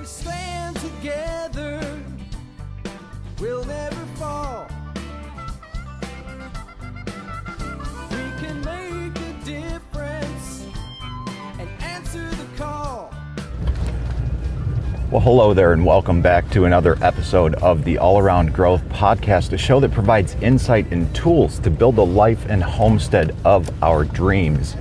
we stand together, we'll never fall. We can make a difference and answer the call. Well, hello there, and welcome back to another episode of the All Around Growth Podcast, a show that provides insight and tools to build the life and homestead of our dreams.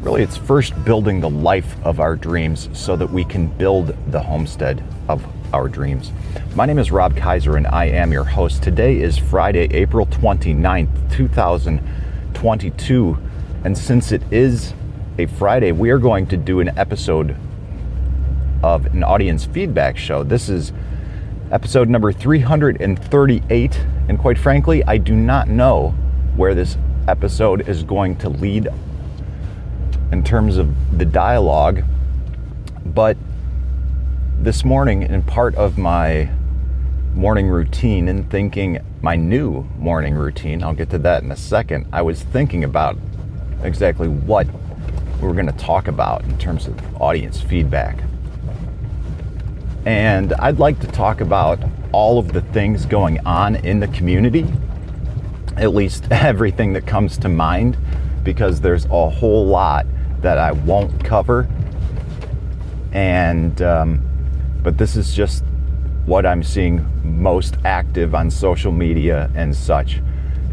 Really, it's first building the life of our dreams so that we can build the homestead of our dreams. My name is Rob Kaiser, and I am your host. Today is Friday, April 29th, 2022, and since it is a Friday, we are going to do an episode of an audience feedback show. This is episode number 338, and quite frankly, I do not know where this episode is going to lead in terms of the dialogue, but this morning, in part of my morning routine and thinking my new morning routine, I'll get to that in a second, I was thinking about exactly what we're going to talk about in terms of audience feedback. And I'd like to talk about all of the things going on in the community, at least everything that comes to mind, because there's a whole lot that I won't cover. And but this is just what I'm seeing most active on social media and such.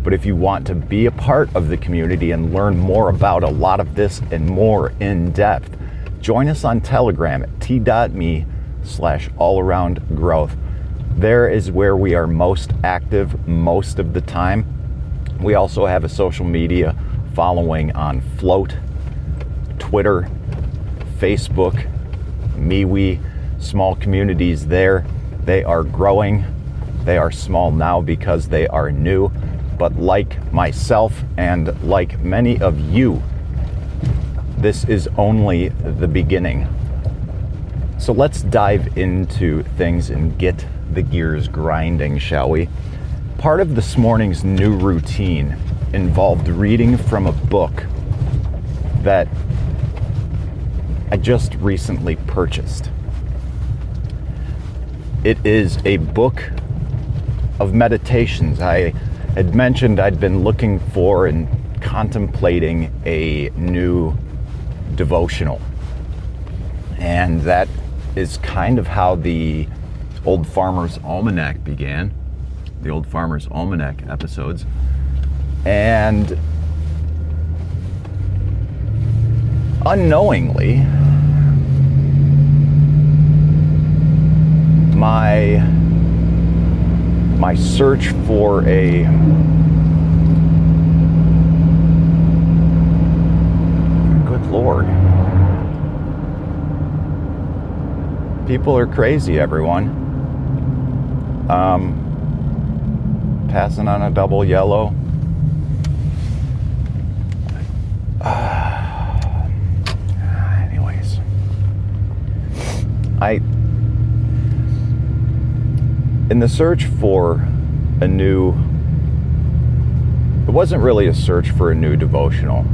But if you want to be a part of the community and learn more about a lot of this and more in depth, join us on Telegram at t.me/allaroundgrowth. There is where we are most active most of the time. We also have a social media following on Flote, Twitter, Facebook, MeWe, small communities there. They are growing. They are small now because they are new, but like myself and like many of you, this is only the beginning. So let's dive into things and get the gears grinding, shall we? Part of this morning's new routine involved reading from a book that I just recently purchased. It is a book of meditations. I had mentioned I'd been looking for and contemplating a new devotional. And that is kind of how the Old Farmer's Almanac began, the Old Farmer's Almanac episodes. And unknowingly, my search for a good Lord. People are crazy, everyone. Passing on a double yellow. Anyways, in the search for a new, it wasn't really a search for a new devotional,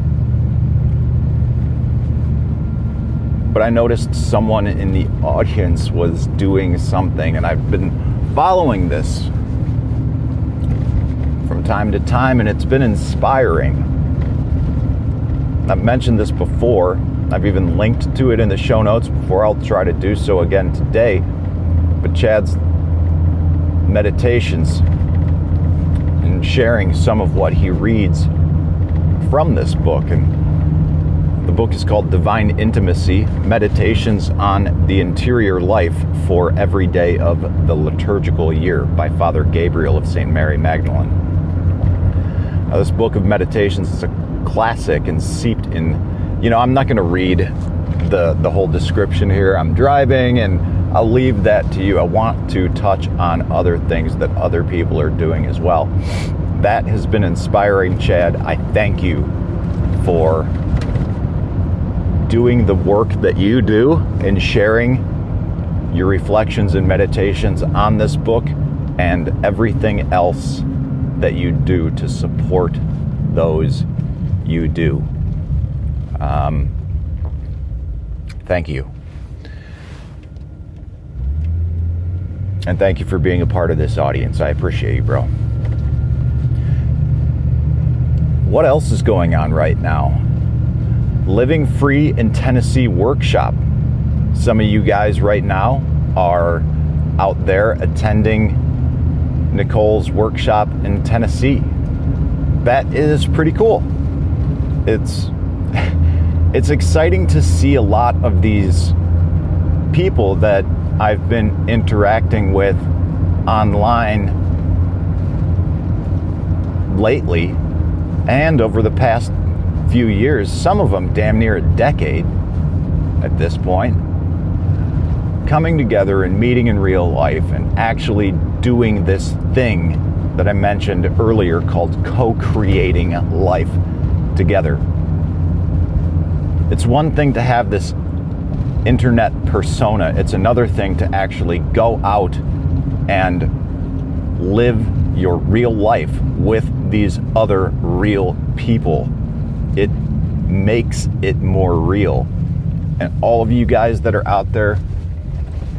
but I noticed someone in the audience was doing something, and I've been following this from time to time, and it's been inspiring. I've mentioned this before. I've even linked to it in the show notes before. I'll try to do so again today. But Chad's meditations and sharing some of what he reads from this book. And the book is called Divine Intimacy, Meditations on the Interior Life for Every Day of the Liturgical Year by Father Gabriel of St. Mary Magdalen. Now, this book of meditations is a classic and steeped in, I'm not going to read the whole description here. I'm driving, and I'll leave that to you. I want to touch on other things that other people are doing as well. That has been inspiring, Chad. I thank you for doing the work that you do and sharing your reflections and meditations on this book and everything else that you do to support those you do. Thank you. And thank you for being a part of this audience. I appreciate you, bro. What else is going on right now? Living Free in Tennessee workshop. Some of you guys right now are out there attending Nicole's workshop in Tennessee. That is pretty cool. It's exciting to see a lot of these people that I've been interacting with online lately and over the past few years, some of them damn near a decade at this point, coming together and meeting in real life and actually doing this thing that I mentioned earlier called co-creating life together. It's one thing to have this internet persona. It's another thing to actually go out and live your real life with these other real people. It makes it more real. And all of you guys that are out there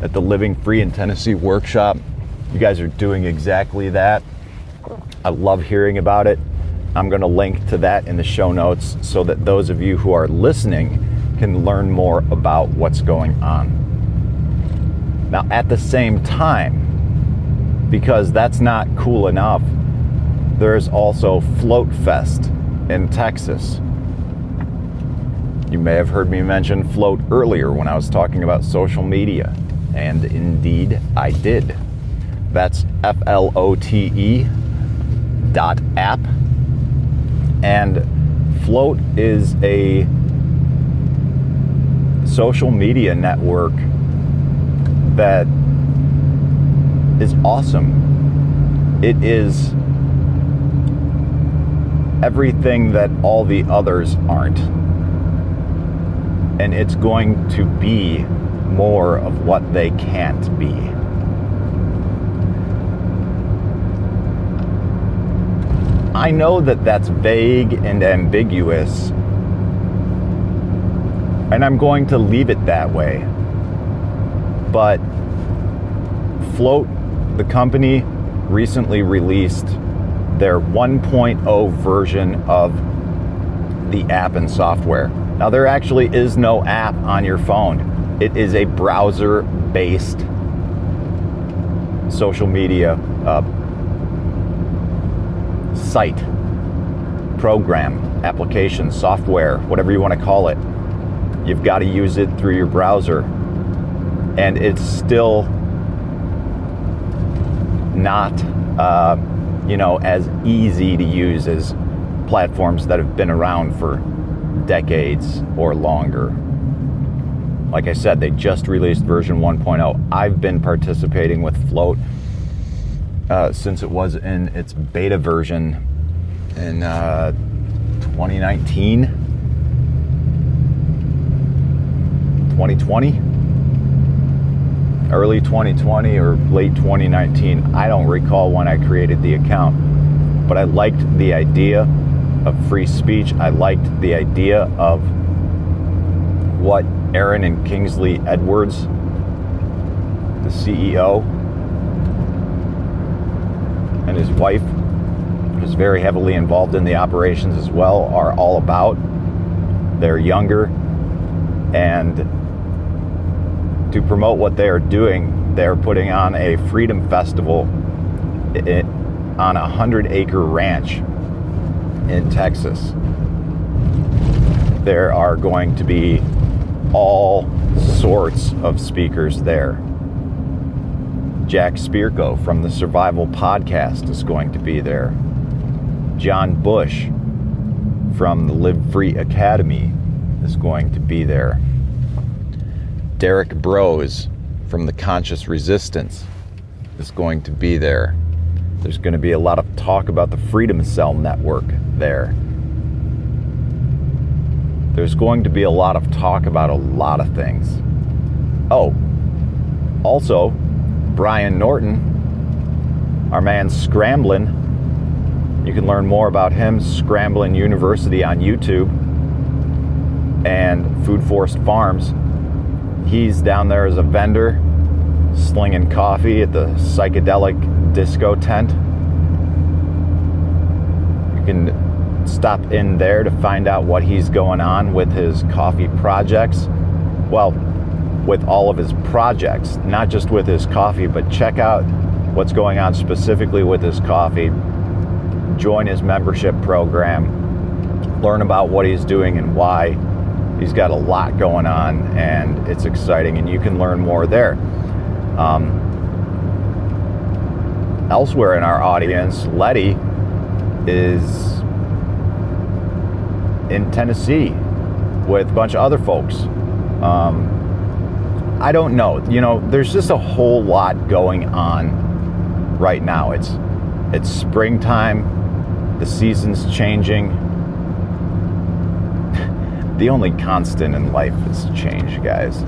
at the Living Free in Tennessee workshop, you guys are doing exactly that. I love hearing about it. I'm going to link to that in the show notes so that those of you who are listening can learn more about what's going on. Now, at the same time, because that's not cool enough, there's also FloteFest in Texas. You may have heard me mention Flote earlier when I was talking about social media, and indeed I did. That's FLOTE.app, and Flote is a social media network that is awesome. It is everything that all the others aren't. And it's going to be more of what they can't be. I know that that's vague and ambiguous, and I'm going to leave it that way. But Flote, the company, recently released their 1.0 version of the app and software. Now, there actually is no app on your phone. It is a browser-based social media site, program, application, software, whatever you want to call it. You've got to use it through your browser. And it's still not, as easy to use as platforms that have been around for decades or longer. Like I said, they just released version 1.0. I've been participating with Flote since it was in its beta version in 2019, 2020, early 2020 or late 2019. I don't recall when I created the account, but I liked the idea of free speech. I liked the idea of what Aaron and Kingsley Edwards, the CEO, and his wife, who's very heavily involved in the operations as well, are all about. They're younger, and to promote what they are doing, they're putting on a freedom festival on a 100-acre ranch in Texas. There are going to be all sorts of speakers there. Jack Spirko from the Survival Podcast is going to be there. John Bush from the Live Free Academy is going to be there. Derek Bros from the Conscious Resistance is going to be there. There's going to be a lot of talk about the Freedom Cell Network there. There's going to be a lot of talk about a lot of things. Oh, also, Brian Norton, our man Scramblin'. You can learn more about him, Scramblin' University on YouTube, and Food Forest Farms. He's down there as a vendor slinging coffee at the psychedelic disco tent. You can stop in there to find out what he's going on with his coffee projects. Well, with all of his projects, not just with his coffee, but check out what's going on specifically with his coffee. Join his membership program, learn about what he's doing and why. He's got a lot going on, and it's exciting, and you can learn more there. Elsewhere in our audience, Letty is in Tennessee with a bunch of other folks. I don't know. There's just a whole lot going on right now. It's springtime. The season's changing. The only constant in life is change, guys.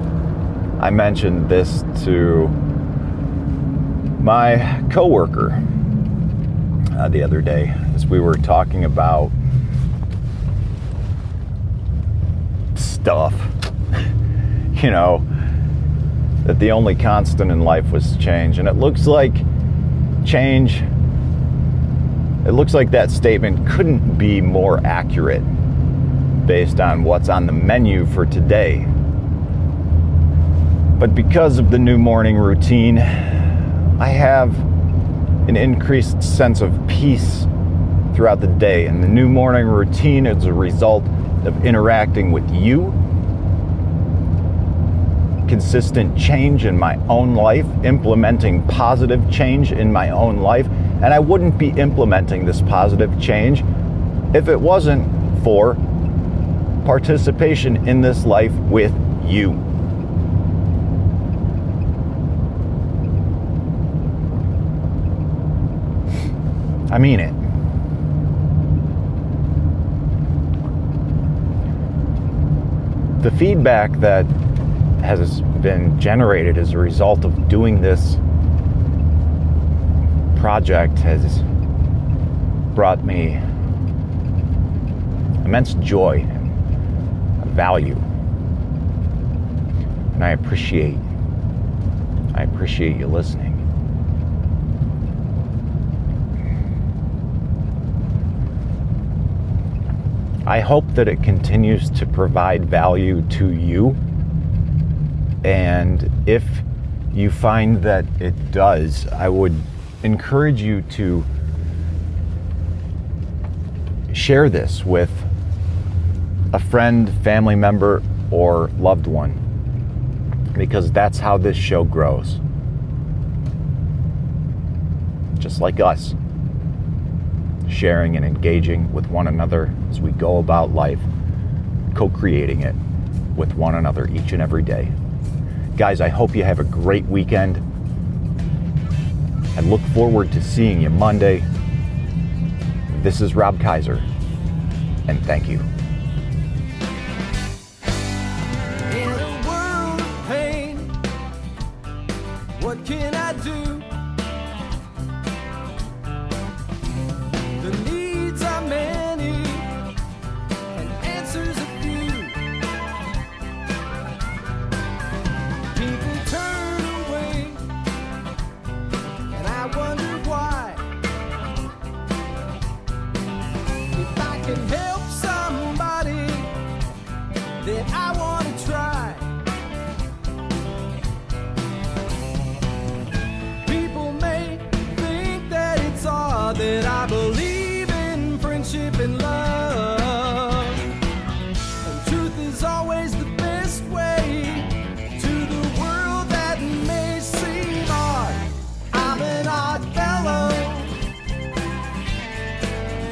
I mentioned this to my coworker the other day as we were talking about stuff. That the only constant in life was change. And it looks like that statement couldn't be more accurate based on what's on the menu for today. But because of the new morning routine, I have an increased sense of peace throughout the day. And the new morning routine is a result of interacting with you, consistent change in my own life, implementing positive change in my own life. And I wouldn't be implementing this positive change if it wasn't for participation in this life with you. I mean it. The feedback that has been generated as a result of doing this project has brought me immense joy and value, and I appreciate you listening. I hope that it continues to provide value to you, and if you find that it does, I would encourage you to share this with a friend, family member, or loved one, because that's how this show grows. Just like us, sharing and engaging with one another as we go about life, co-creating it with one another each and every day. Guys, I hope you have a great weekend. I look forward to seeing you Monday. This is Rob Kaiser, and thank you. In a world of pain, what can I do? The needs are many, and answers are few. People turn away, and I wonder why. If I can help somebody, then I want to try. People may think that it's odd that I believe in friendship and love, and truth is always the best way to the world that may seem odd. I'm an odd fellow.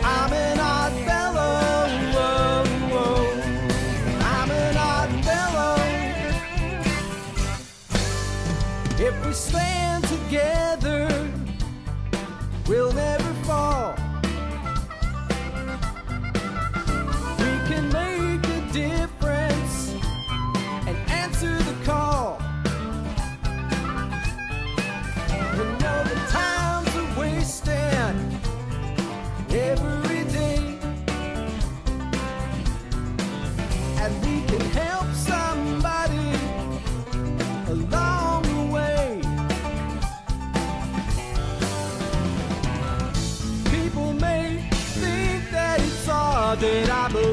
I'm an odd fellow. Whoa, whoa. I'm an odd fellow. If we stand together, we'll never fall. We can make a difference and answer the call. You know the times are wasting every day, and we can help somebody along the way. that I believe